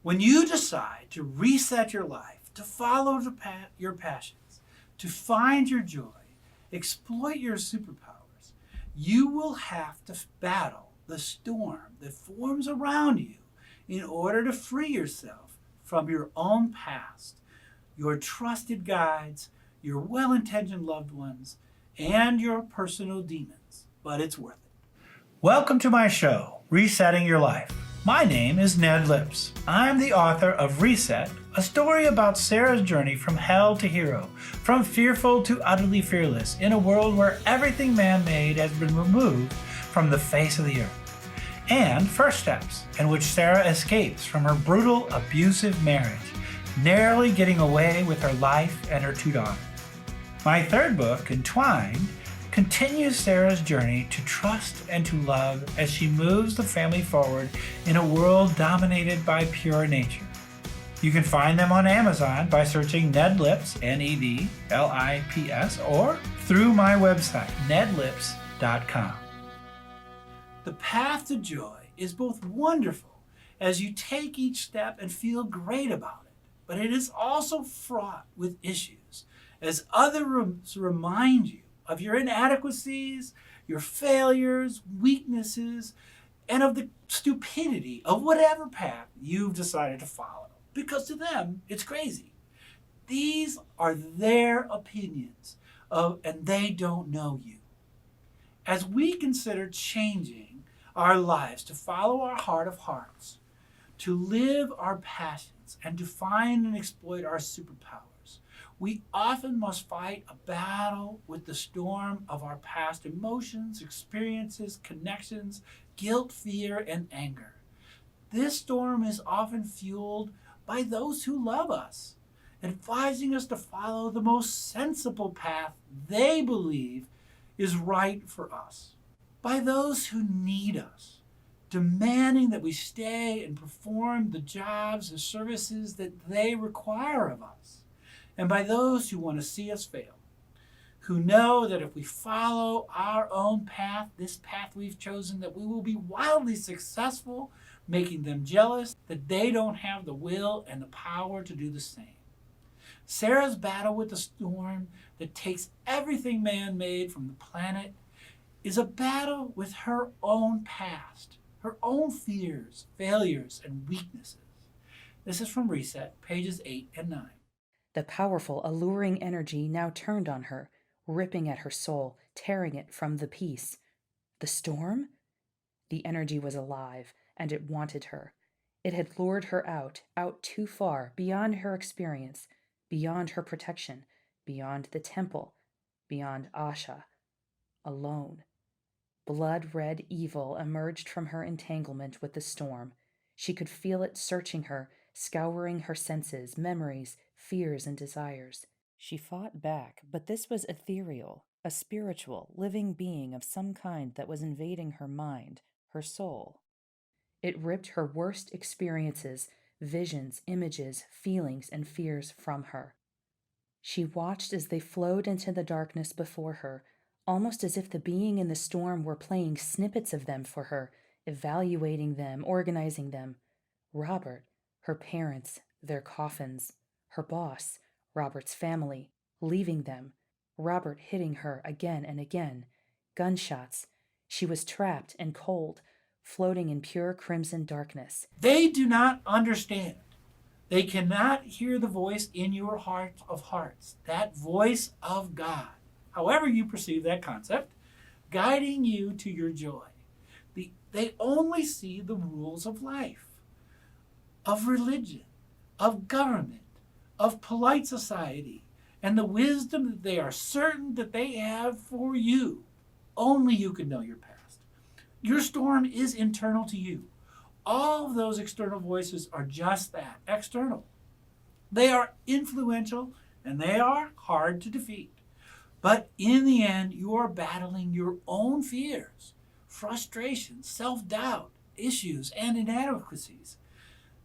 When you decide to reset your life, to follow your passions, to find your joy, exploit your superpowers, you will have to battle the storm that forms around you in order to free yourself from your own past, your trusted guides, your well intentioned loved ones, and your personal demons. But it's worth it. Welcome to my show, Resetting Your Life. My name is Ned Lips. I'm the author of Reset, a story about Sarah's journey from hell to hero, from fearful to utterly fearless, in a world where everything man-made has been removed from the face of the earth. And First Steps, in which Sarah escapes from her brutal, abusive marriage, narrowly getting away with her life and her two daughters. My third book, Entwined, continues Sarah's journey to trust and to love as she moves the family forward in a world dominated by pure nature. You can find them on Amazon by searching Ned Lips, Nedlips, or through my website, nedlips.com. The path to joy is both wonderful as you take each step and feel great about it, but it is also fraught with issues as others remind you of your inadequacies, your failures, weaknesses, and of the stupidity of whatever path you've decided to follow. Because to them, it's crazy. These are their opinions, and they don't know you. As we consider changing our lives to follow our heart of hearts, to live our passions, and to find and exploit our superpowers, we often must fight a battle with the storm of our past emotions, experiences, connections, guilt, fear, and anger. This storm is often fueled by those who love us, advising us to follow the most sensible path they believe is right for us. By those who need us, demanding that we stay and perform the jobs and services that they require of us. And by those who want to see us fail, who know that if we follow our own path, this path we've chosen, that we will be wildly successful, making them jealous that they don't have the will and the power to do the same. Sarah's battle with the storm that takes everything man-made from the planet is a battle with her own past, her own fears, failures, and weaknesses. This is from Reset, pages 8 and 9. The powerful, alluring energy now turned on her, ripping at her soul, tearing it from the peace. The storm? The energy was alive, and it wanted her. It had lured her out too far, beyond her experience, beyond her protection, beyond the temple, beyond Asha. Alone. Blood-red evil emerged from her entanglement with the storm. She could feel it searching her, scouring her senses, memories, fears, and desires. She fought back, but this was ethereal, a spiritual, living being of some kind that was invading her mind, her soul. It ripped her worst experiences, visions, images, feelings, and fears from her. She watched as they flowed into the darkness before her, almost as if the being in the storm were playing snippets of them for her, evaluating them, organizing them. Robert, her parents, their coffins, her boss, Robert's family, leaving them, Robert hitting her again and again, gunshots. She was trapped and cold, floating in pure crimson darkness. They do not understand. They cannot hear the voice in your heart of hearts, that voice of God, however you perceive that concept, guiding you to your joy. They only see the rules of life, of religion, of government, of polite society, and the wisdom that they are certain that they have for you. Only you can know your past. Your storm is internal to you. All of those external voices are just that, external. They are influential and they are hard to defeat. But in the end, you are battling your own fears, frustrations, self-doubt, issues, and inadequacies.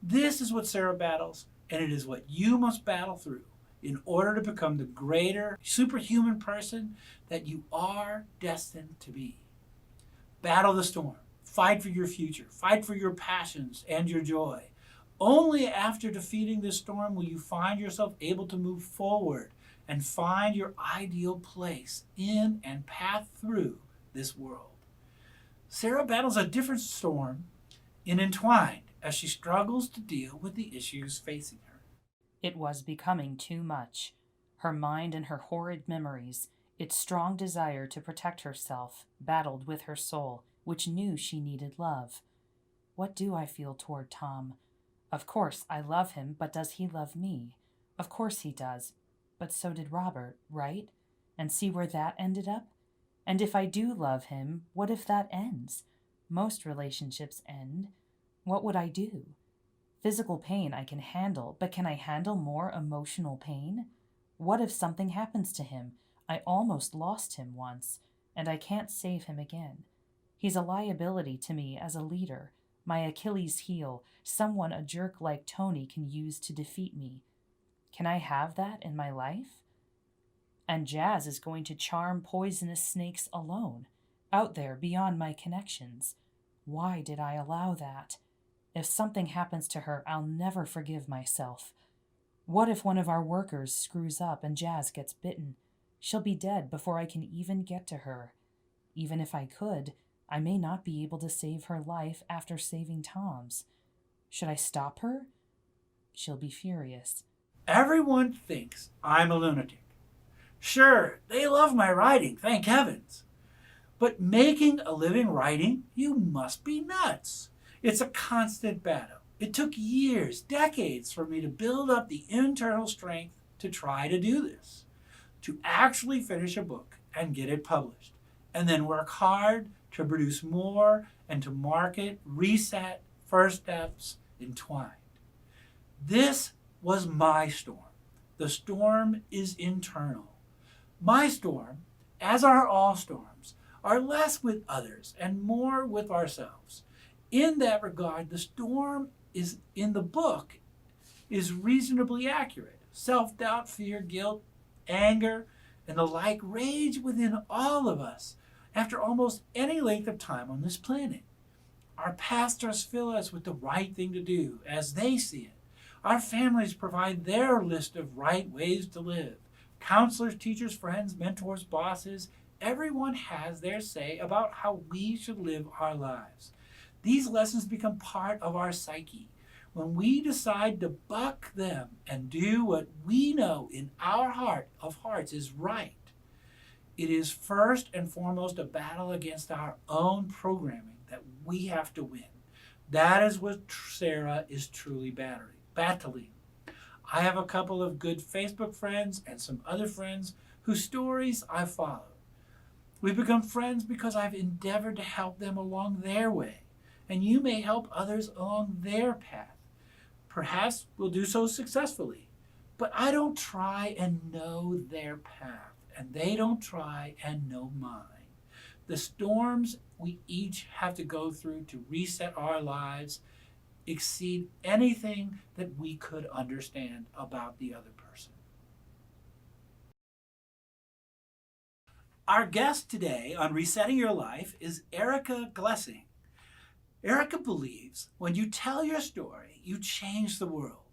This is what Sarah battles, and it is what you must battle through in order to become the greater superhuman person that you are destined to be. Battle the storm. Fight for your future. Fight for your passions and your joy. Only after defeating this storm will you find yourself able to move forward and find your ideal place in and path through this world. Sarah battles a different storm in Entwined as she struggles to deal with the issues facing her. It was becoming too much. Her mind and her horrid memories, its strong desire to protect herself, battled with her soul, which knew she needed love. What do I feel toward Tom? Of course, I love him, but does he love me? Of course he does. But so did Robert, right? And see where that ended up? And if I do love him, what if that ends? Most relationships end. What would I do? Physical pain I can handle, but can I handle more emotional pain? What if something happens to him? I almost lost him once, and I can't save him again. He's a liability to me as a leader, my Achilles heel, someone a jerk like Tony can use to defeat me. Can I have that in my life? And Jazz is going to charm poisonous snakes alone, out there beyond my connections. Why did I allow that? If something happens to her, I'll never forgive myself. What if one of our workers screws up and Jazz gets bitten? She'll be dead before I can even get to her. Even if I could, I may not be able to save her life after saving Tom's. Should I stop her? She'll be furious. Everyone thinks I'm a lunatic. Sure, they love my writing, thank heavens. But making a living writing, you must be nuts. It's a constant battle. It took years, decades for me to build up the internal strength to try to do this, to actually finish a book and get it published, and then work hard to produce more and to market, reset, first steps, entwined. This was my storm. The storm is internal. My storm, as are all storms, are less with others and more with ourselves. In that regard, the storm is in the book is reasonably accurate. Self-doubt, fear, guilt, anger, and the like rage within all of us after almost any length of time on this planet. Our pastors fill us with the right thing to do as they see it. Our families provide their list of right ways to live. Counselors, teachers, friends, mentors, bosses, everyone has their say about how we should live our lives. These lessons become part of our psyche. When we decide to buck them and do what we know in our heart of hearts is right, it is first and foremost a battle against our own programming that we have to win. That is what Sarah is truly battling. I have a couple of good Facebook friends and some other friends whose stories I follow. We've become friends because I've endeavored to help them along their way, and you may help others along their path. Perhaps we'll do so successfully, but I don't try and know their path, and they don't try and know mine. The storms we each have to go through to reset our lives exceed anything that we could understand about the other person. Our guest today on Resetting Your Life is Erica Glessing. Erica believes when you tell your story, you change the world.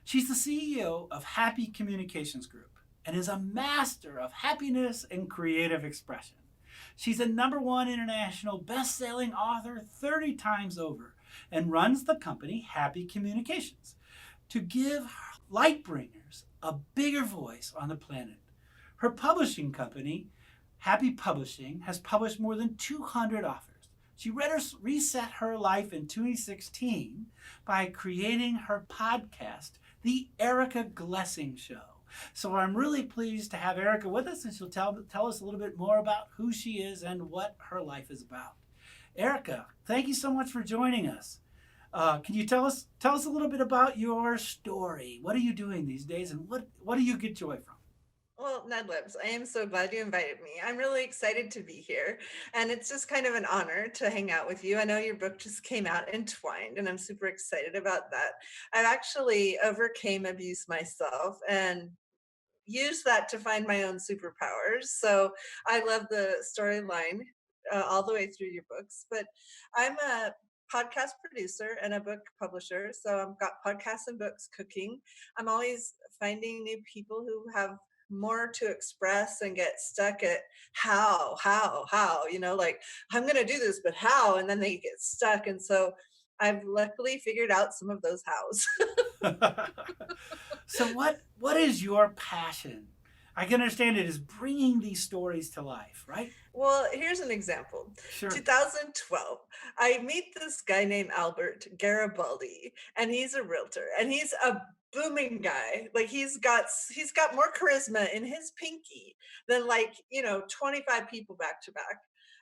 She's the CEO of Happy Communications Group and is a master of happiness and creative expression. She's a #1 international best-selling author 30 times over and runs the company Happy Communications to give light bringers a bigger voice on the planet. Her publishing company, Happy Publishing, has published more than 200 authors. She reset her life in 2016 by creating her podcast, The Erica Glessing Show. So I'm really pleased to have Erica with us, and she'll tell us a little bit more about who she is and what her life is about. Erica, thank you so much for joining us. Can you tell us a little bit about your story? What are you doing these days, and what do you get joy from? Well, Ned Libs, I am so glad you invited me. I'm really excited to be here. And it's just kind of an honor to hang out with you. I know your book just came out, Entwined, and I'm super excited about that. I've actually overcame abuse myself and used that to find my own superpowers. So I love the storyline all the way through your books. But I'm a podcast producer and a book publisher. So I've got podcasts and books cooking. I'm always finding new people who have more to express and get stuck at how, like I'm going to do this, but how? And then they get stuck. And so I've luckily figured out some of those hows. So what is your passion? I can understand it is bringing these stories to life, right? Well, here's an example. Sure. 2012, I meet this guy named Albert Garibaldi, and he's a realtor, and he's a booming guy. Like he's got more charisma in his pinky than 25 people back to back.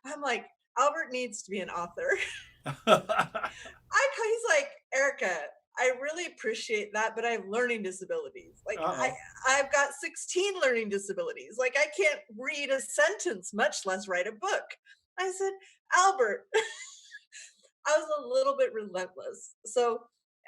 I'm like, Albert needs to be an author. He's like, Erica, I really appreciate that, but I have learning disabilities. Like Uh-oh. I've got 16 learning disabilities. Like I can't read a sentence, much less write a book. I said, Albert, I was a little bit relentless. So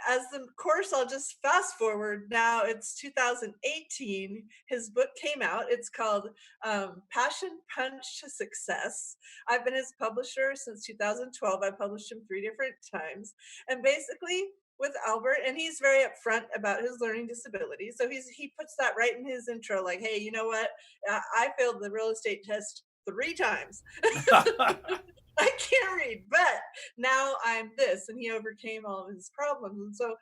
as the course, I'll just fast forward. Now it's 2018. His book came out. It's called Passion Punch to Success. I've been his publisher since 2012. I published him 3 different times. And basically, with Albert, and he's very upfront about his learning disability. So he puts that right in his intro, like, hey, you know what? I failed the real estate test 3 times. I can't read, but now I'm this. And he overcame all of his problems. And so,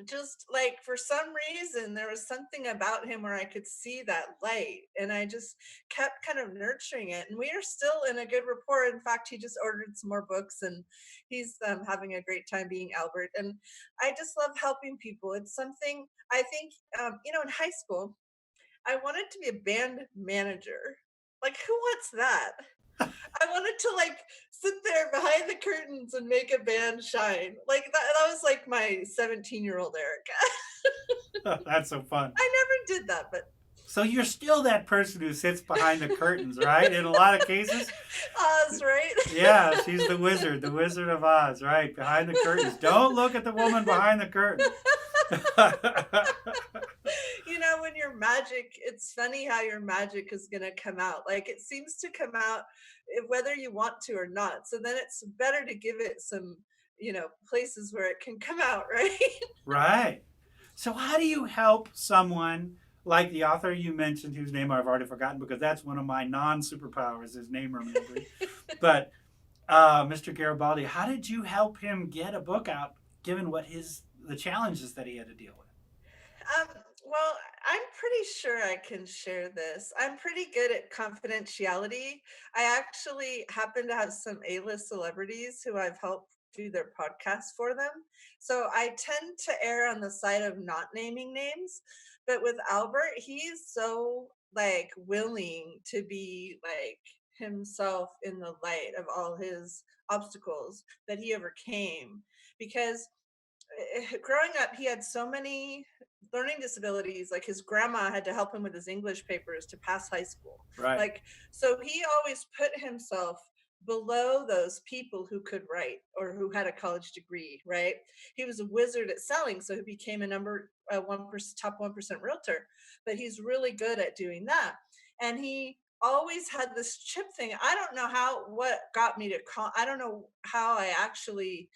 just like for some reason, there was something about him where I could see that light. And I just kept kind of nurturing it. And we are still in a good rapport. In fact, he just ordered some more books and he's having a great time being Albert. And I just love helping people. It's something I think, in high school, I wanted to be a band manager. Like, who wants that? I wanted to sit there behind the curtains and make a band shine. Like that was like my 17-year-old Erica. That's so fun. I never did that, but So you're still that person who sits behind the curtains, right? In a lot of cases. Oz, right? Yeah, she's the Wizard of Oz, right? Behind the curtains. Don't look at the woman behind the curtain. When your magic, it's funny how your magic is going to come out. Like it seems to come out whether you want to or not. So then it's better to give it some, places where it can come out, right? Right. So how do you help someone like the author you mentioned, whose name I've already forgotten because that's one of my non-superpowers, his name remembering. But Mr. Garibaldi, how did you help him get a book out, given the challenges that he had to deal with? Well, I'm pretty sure I can share this. I'm pretty good at confidentiality. I actually happen to have some A-list celebrities who I've helped do their podcasts for them. So I tend to err on the side of not naming names. But with Albert, he's so willing to be himself in the light of all his obstacles that he overcame because growing up, he had so many learning disabilities. Like his grandma had to help him with his English papers to pass high school. Right. So he always put himself below those people who could write or who had a college degree, right? He was a wizard at selling, so he became a top 1% realtor, but he's really good at doing that. And he always had this chip thing. I don't know what got me to call. I don't know how I actually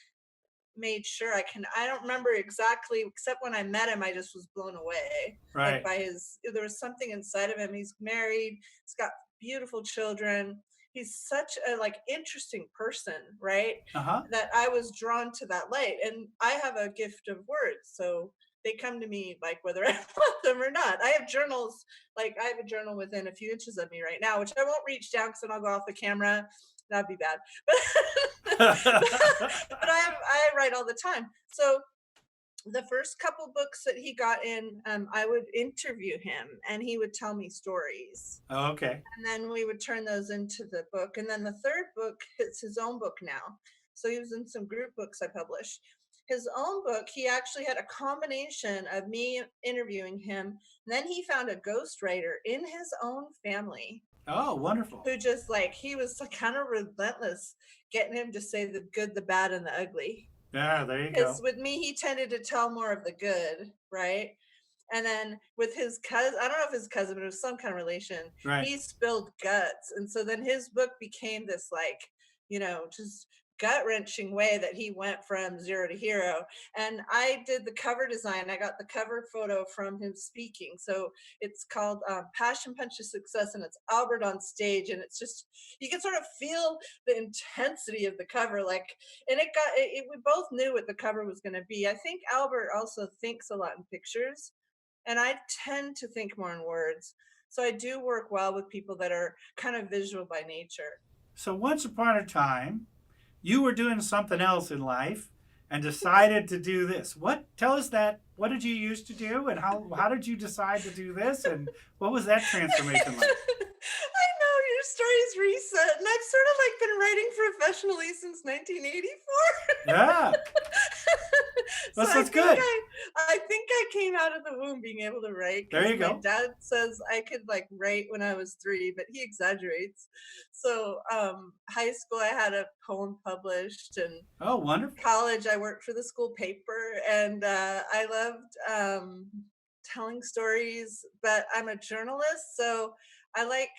made sure I don't remember exactly, except when I met him I just was blown away Right. there was something inside of him. He's married, he's got beautiful children, he's such a interesting person, right? Uh-huh. That I was drawn to that light, and I have a gift of words, so they come to me whether I want them or not. I have journals, I have a journal within a few inches of me right now, which I won't reach down because then I'll go off the camera. That'd be bad. But I write all the time. So the first couple books that he got in, I would interview him and he would tell me stories. Oh, okay. And then we would turn those into the book. And then the third book, it's his own book now. So he was in some group books I published. His own book, he actually had a combination of me interviewing him. And then he found a ghostwriter in his own family. Oh, wonderful. Who just he was kind of relentless, getting him to say the good, the bad, and the ugly. Yeah, there you go. Because with me, he tended to tell more of the good, right? And then with his cousin, I don't know if his cousin, but it was some kind of relation. Right. He spilled guts. And so then his book became this just gut-wrenching way that he went from 0 to hero. And I did the cover design. I got the cover photo from him speaking. So it's called Passion Punch to Success, and it's Albert on stage. And it's just, you can sort of feel the intensity of the cover. Like, and we both knew what the cover was going to be. I think Albert also thinks a lot in pictures, and I tend to think more in words. So I do work well with people that are kind of visual by nature. So once upon a time, you were doing something else in life and decided to do this. What tell us that? What did you used to do, and how did you decide to do this, and what was that transformation like? I know your story's recent, and I've sort of like been writing professionally since 1984. Yeah, So that's good. I think I came out of the womb being able to write, There because you my go. dad says I could like write when I was 3, but he exaggerates. So high school I had a poem published, and Oh, wonderful. college I worked for the school paper, and I loved telling stories. But I'm a journalist, so I like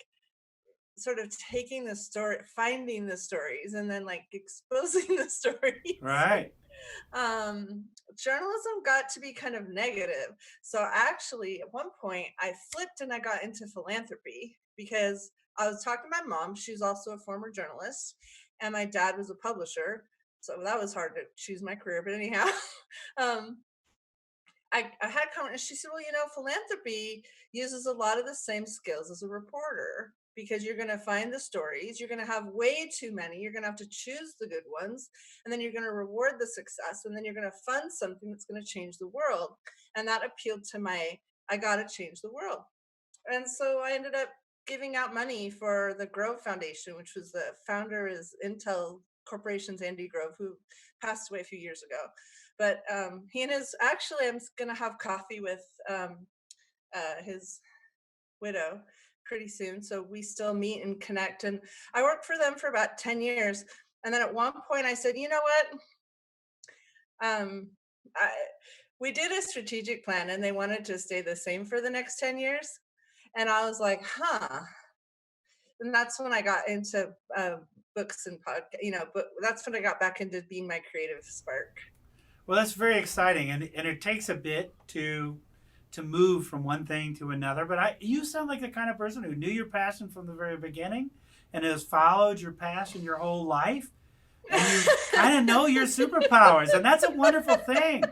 sort of taking the story, finding the stories, and then like exposing the stories. Right. um, Journalism got to be kind of negative. So actually, at one point, I flipped and I got into philanthropy because I was talking to my mom. She's also a former journalist, and my dad was a publisher. So that was hard to choose my career. But anyhow, um, I had comment. She said, "Well, philanthropy uses a lot of the same skills as a reporter, because you're going to find the stories. You're going to have way too many. You're going to have to choose the good ones, and then you're going to reward the success, and then you're going to fund something that's going to change the world." And that appealed to my, I got to change the world. And so I ended up giving out money for the Grove Foundation, which was, the founder is Intel Corporation's Andy Grove, who passed away a few years ago. But he and his, actually, I'm going to have coffee with his widow pretty soon. So we still meet and connect. And I worked for them for about 10 years. And then at one point I said, you know what? Um, I, we did a strategic plan, and they wanted to stay the same for the next 10 years. And I was like, huh. And that's when I got into books and podcast, but that's when I got back into being my creative spark. Well, that's very exciting, and it takes a bit to move from one thing to another. But you sound like the kind of person who knew your passion from the very beginning and has followed your passion your whole life, and you kind of know your superpowers, and that's a wonderful thing.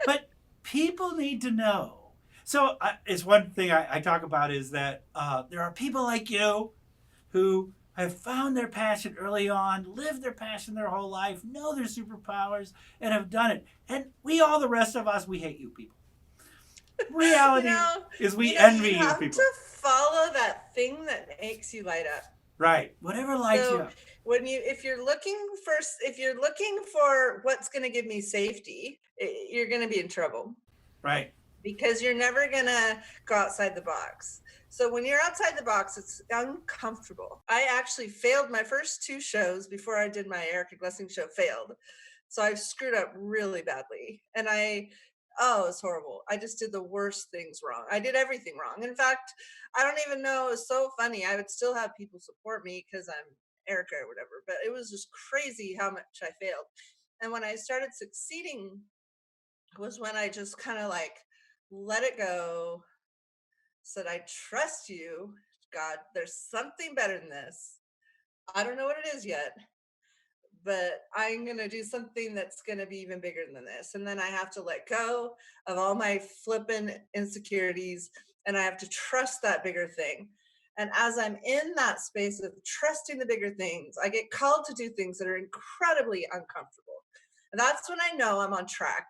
But people need to know. So it's one thing I talk about is that there are people like you who have found their passion early on, lived their passion their whole life, know their superpowers, and have done it. And we, all the rest of us, we hate you people. you Reality know, is we you envy you have people. to follow that thing that makes you light up. Right. Whatever lights you So up. if you're looking for what's going to give me safety, you're going to be in trouble, Right. because you're never going to go outside the box. So when you're outside the box, it's uncomfortable. I actually failed my first 2 shows before I did my Erica Glessing show, failed. So I screwed up really badly. And oh, it was horrible. I just did the worst things wrong. I did everything wrong. In fact, I don't even know. It was so funny. I would still have people support me because I'm Erica or whatever, but it was just crazy how much I failed. And when I started succeeding was when I just kind of like let it go, said, I trust you, God. There's something better than this. I don't know what it is yet, but I'm going to do something that's going to be even bigger than this. And then I have to let go of all my flippin' insecurities, and I have to trust that bigger thing. And as I'm in that space of trusting the bigger things, I get called to do things that are incredibly uncomfortable. And that's when I know I'm on track,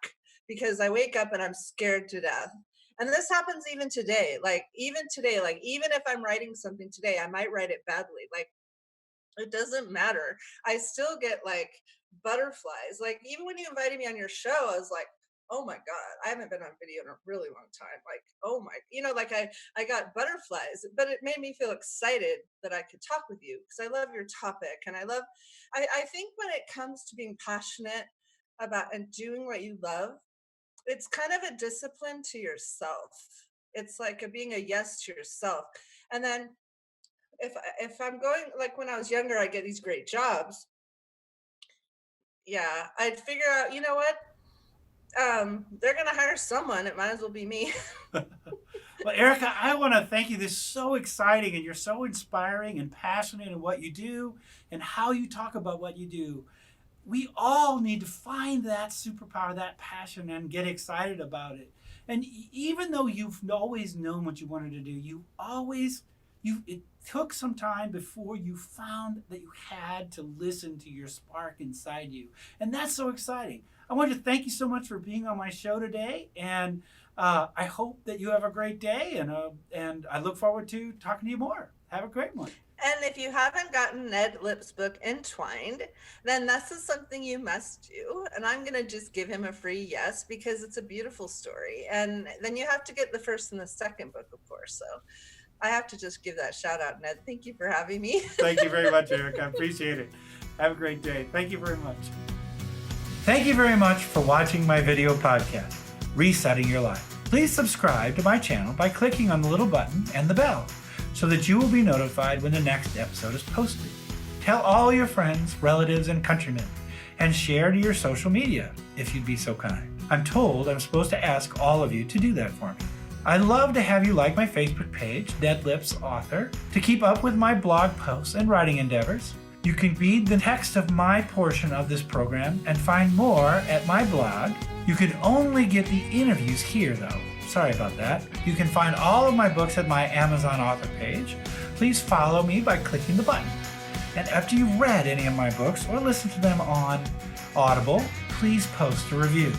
because I wake up and I'm scared to death. And this happens even today. Like, even today, like, even if I'm writing something today, I might write it badly. Like, it doesn't matter. I still get like butterflies. Like, even when you invited me on your show, I was like, oh my God, I haven't been on video in a really long time. Like, oh my, like I got butterflies, but it made me feel excited that I could talk with you, because I love your topic. And I think when it comes to being passionate about and doing what you love, it's kind of a discipline to yourself. It's like being a yes to yourself. And then if I'm going, like, when I was younger, I get these great jobs, Yeah, I'd figure out, you know what? They're gonna hire someone. It might as well be me. Well, Erica, I want to thank you. This is so exciting, and you're so inspiring and passionate in what you do and how you talk about what you do. We all need to find that superpower, that passion, and get excited about it. And even though you've always known what you wanted to do, it took some time before you found that you had to listen to your spark inside you. And that's so exciting. I want to thank you so much for being on my show today. And I hope that you have a great day. And I look forward to talking to you more. Have a great one. And if you haven't gotten Ned Lip's book Entwined, then this is something you must do. And I'm going to just give him a free yes because it's a beautiful story. And then you have to get the first and the second book, of course. So I have to just give that shout out, Ned. Thank you for having me. Thank you very much, Erica. I appreciate it. Have a great day. Thank you very much. Thank you very much for watching my video podcast, Resetting Your Life. Please subscribe to my channel by clicking on the little button and the bell, so that you will be notified when the next episode is posted. Tell all your friends, relatives, and countrymen, and share to your social media if you'd be so kind. I'm told I'm supposed to ask all of you to do that for me. I'd love to have you like my Facebook page, Ned Lips Author, to keep up with my blog posts and writing endeavors. You can read the text of my portion of this program and find more at my blog. You can only get the interviews here, though. Sorry about that. You can find all of my books at my Amazon author page. Please follow me by clicking the button. And after you've read any of my books or listened to them on Audible, please post a review.